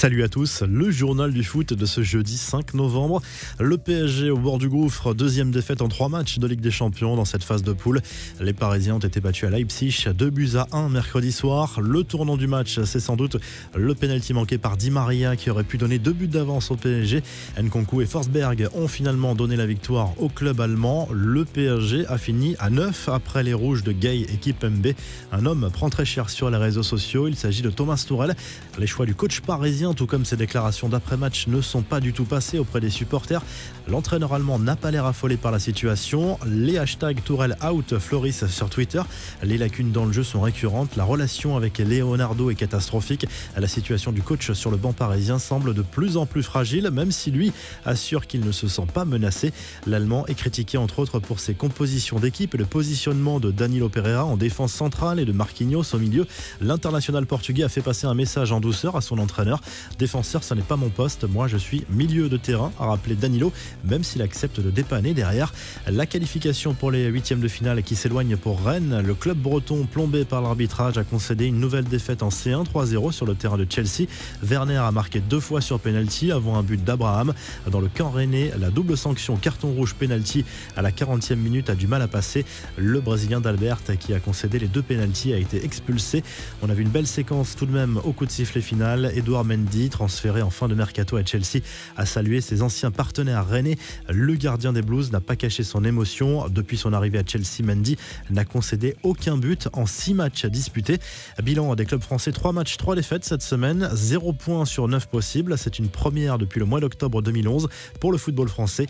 Salut à tous, le journal du foot de ce jeudi 5 novembre. Le PSG au bord du gouffre, deuxième défaite en 3 matchs de Ligue des Champions dans cette phase de poule. Les Parisiens ont été battus à Leipzig, 2-1 mercredi soir. Le tournant du match, c'est sans doute le pénalty manqué par Di Maria qui aurait pu donner 2 buts d'avance au PSG. Nkunku et Forsberg ont finalement donné la victoire au club allemand. Le PSG a fini à 9 après les rouges de Gay et Kimpembe. Un homme prend très cher sur les réseaux sociaux, il s'agit de Thomas Tuchel. Les choix du coach parisien, tout comme ses déclarations d'après-match, ne sont pas du tout passées auprès des supporters. L'entraîneur allemand n'a pas l'air affolé par la situation. Les hashtags Tourelle out fleurissent sur Twitter. Les lacunes dans le jeu sont récurrentes. La relation avec Leonardo est catastrophique. La situation du coach sur le banc parisien semble de plus en plus fragile, même si lui assure qu'il ne se sent pas menacé. L'Allemand est critiqué entre autres pour ses compositions d'équipe et le positionnement de Danilo Pereira en défense centrale et de Marquinhos au milieu. L'international portugais a fait passer un message en douceur à son entraîneur. Défenseur, ça n'est pas mon poste, moi je suis milieu de terrain, a rappelé Danilo, même s'il accepte de dépanner derrière. La qualification pour les huitièmes de finale qui s'éloigne pour Rennes. Le club breton, plombé par l'arbitrage, a concédé une nouvelle défaite en C1 3-0 sur le terrain de Chelsea. Werner a marqué 2 fois sur penalty avant un but d'Abraham. Dans le camp rennais, la double sanction carton rouge penalty à la 40e minute a du mal à passer. Le Brésilien d'Albert, qui a concédé les 2 penaltys, a été expulsé. On a vu une belle séquence tout de même au coup de sifflet final. Edouard Mendy, transféré en fin de mercato à Chelsea, a salué ses anciens partenaires rennais. Le gardien des Blues n'a pas caché son émotion. Depuis son arrivée à Chelsea, Mendy n'a concédé aucun but en 6 matchs disputés. Bilan des clubs français, 3 matchs, 3 défaites cette semaine, 0 points sur 9 possibles. C'est une première depuis le mois d'octobre 2011 pour le football français.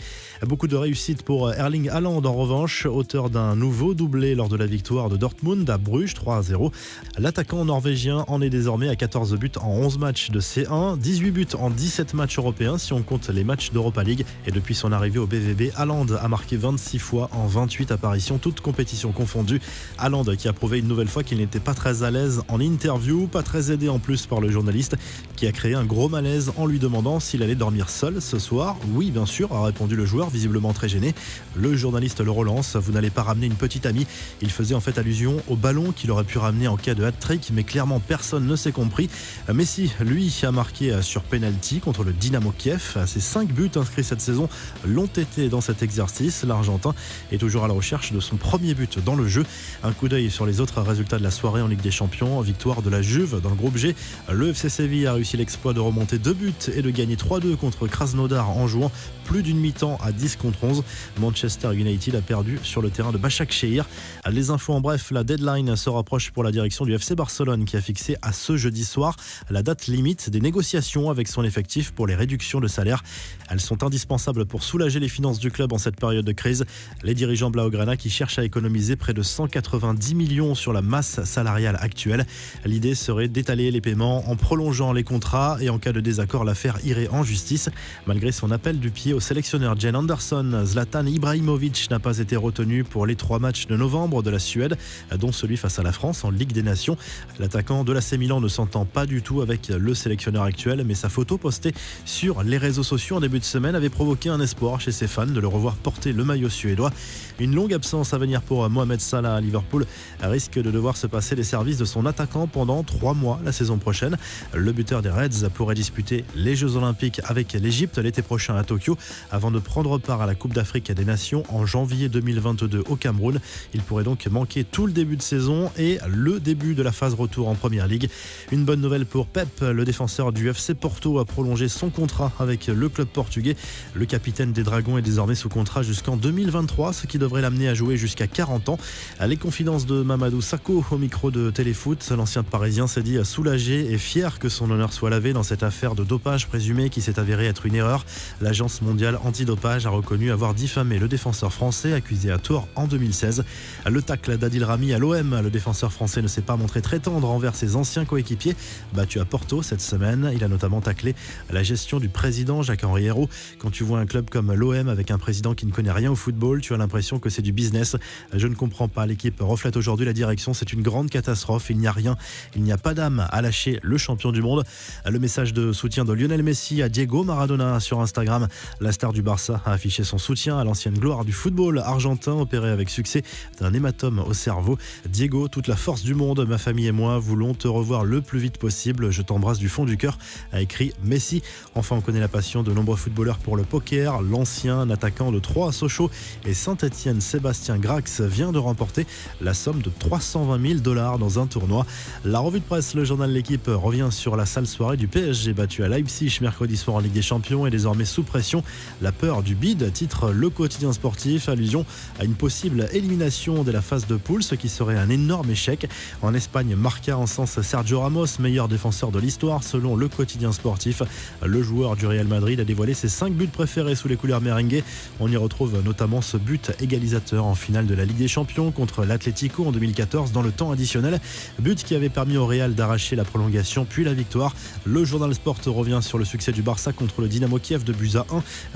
Beaucoup de réussite pour Erling Haaland en revanche, auteur d'un nouveau doublé lors de la victoire de Dortmund à Bruges 3-0. L'attaquant norvégien en est désormais à 14 buts en 11 matchs de C1, 18 buts en 17 matchs européens si on compte les matchs d'Europa League. Et depuis son arrivée au BVB, Haaland a marqué 26 fois en 28 apparitions, toutes compétitions confondues. Haaland qui a prouvé une nouvelle fois qu'il n'était pas très à l'aise en interview, pas très aidé en plus par le journaliste qui a créé un gros malaise en lui demandant s'il allait dormir seul ce soir. Oui, bien sûr, a répondu le joueur, visiblement très gêné. Le journaliste le relance, vous n'allez pas ramener une petite amie. Il faisait en fait allusion au ballon qu'il aurait pu ramener en cas de hat-trick, mais clairement personne ne s'est compris. Messi, lui, a marqué sur penalty contre le Dynamo Kiev. Ses 5 buts inscrits cette saison l'ont été dans cet exercice. L'Argentin est toujours à la recherche de son premier but dans le jeu. Un coup d'œil sur les autres résultats de la soirée en Ligue des Champions. Victoire de la Juve dans le groupe G. Le FC Séville a réussi l'exploit de remonter 2 buts et de gagner 3-2 contre Krasnodar en jouant plus d'une mi-temps à 10 contre 11. Manchester United a perdu sur le terrain de Başakşehir. Les infos en bref, la deadline se rapproche pour la direction du FC Barcelone qui a fixé à ce jeudi soir la date limite des négociations avec son effectif pour les réductions de salaire. Elles sont indispensables pour soulager les finances du club en cette période de crise. Les dirigeants blaugrana qui cherchent à économiser près de 190 millions sur la masse salariale actuelle. L'idée serait d'étaler les paiements en prolongeant les contrats et en cas de désaccord, l'affaire irait en justice. Malgré son appel du pied au sélectionneur Jane Anderson, Zlatan Ibrahimovic n'a pas été retenu pour les 3 matchs de novembre de la Suède, dont celui face à la France en Ligue des Nations. L'attaquant de l'AC Milan ne s'entend pas du tout avec le sélectionneur actuel, mais sa photo postée sur les réseaux sociaux en début de semaine avait provoqué un espoir chez ses fans de le revoir porter le maillot suédois. Une longue absence à venir pour Mohamed Salah à Liverpool, risque de devoir se passer les services de son attaquant pendant 3 mois la saison prochaine. Le buteur des Reds pourrait disputer les Jeux Olympiques avec l'Égypte l'été prochain à Tokyo avant de prendre part à la Coupe d'Afrique des Nations en janvier 2022 au Cameroun. Il pourrait donc manquer tout le début de saison et le début de la phase retour en Première Ligue. Une bonne nouvelle pour Pep, le défenseur du FC Porto a prolongé son contrat avec le club portugais. Le capitaine des Dragons est désormais sous contrat jusqu'en 2023, ce qui devrait l'amener à jouer jusqu'à 40 ans. Les confidences de Mamadou Sakho au micro de Téléfoot. L'ancien Parisien s'est dit soulagé et fier que son honneur soit lavé dans cette affaire de dopage présumée qui s'est avérée être une erreur. L'agence mondiale antidopage a reconnu avoir diffamé le défenseur français accusé à tort en 2016. Le tacle d'Adil Rami à l'OM. Le défenseur français ne s'est pas montré très tendre envers ses anciens coéquipiers. Battu à Porto cette semaine, il a notamment taclé la gestion du président Jacques-Henri Hérault. Quand tu vois un club comme l'OM avec un président qui ne connaît rien au football, tu as l'impression que c'est du business. Je ne comprends pas. L'équipe reflète aujourd'hui la direction. C'est une grande catastrophe. Il n'y a rien. Il n'y a pas d'âme à lâcher le champion du monde. Le message de soutien de Lionel Messi à Diego Maradona sur Instagram. La star du Barça a affiché son soutien à l'ancienne gloire du football argentin opéré avec succès d'un hématome au cerveau. Diego, toute la force du monde, ma famille et moi voulons te revoir le plus vite possible. Je t'embrasse du fond du cœur. vainqueur, a écrit Messi. Enfin, on connaît la passion de nombreux footballeurs pour le poker. L'ancien attaquant de Troyes, Sochaux et Saint-Etienne, Sébastien Grax, vient de remporter la somme de 320 000 $ dans un tournoi. La revue de presse, le journal L'Équipe revient sur la sale soirée du PSG battu à Leipzig mercredi soir en Ligue des Champions et désormais sous pression. La peur du bide, titre le quotidien sportif, allusion à une possible élimination dès la phase de poule, ce qui serait un énorme échec. En Espagne, Marca encense Sergio Ramos, meilleur défenseur de l'histoire selon le quotidien sportif. Le joueur du Real Madrid a dévoilé ses 5 buts préférés sous les couleurs merengue. On y retrouve notamment ce but égalisateur en finale de la Ligue des Champions contre l'Atlético en 2014 dans le temps additionnel. But qui avait permis au Real d'arracher la prolongation puis la victoire. Le journal Sport revient sur le succès du Barça contre le Dynamo Kiev de buts à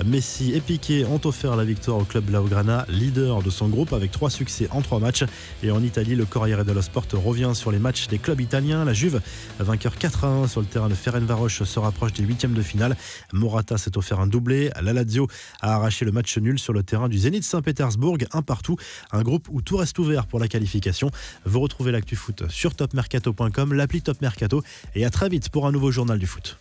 1. Messi et Piqué ont offert la victoire au club Blaugrana, leader de son groupe avec 3 succès en 3 matchs. Et en Italie, le Corriere dello Sport revient sur les matchs des clubs italiens. La Juve, vainqueur 4-1 sur le terrain de Ferencváros, se rapproche des 8e de finale. Morata s'est offert un doublé. La Lazio a arraché le match nul sur le terrain du Zénith Saint-Pétersbourg, un partout. Un groupe où tout reste ouvert pour la qualification. Vous retrouvez l'actu foot sur topmercato.com, l'appli Top Mercato, et à très vite pour un nouveau journal du foot.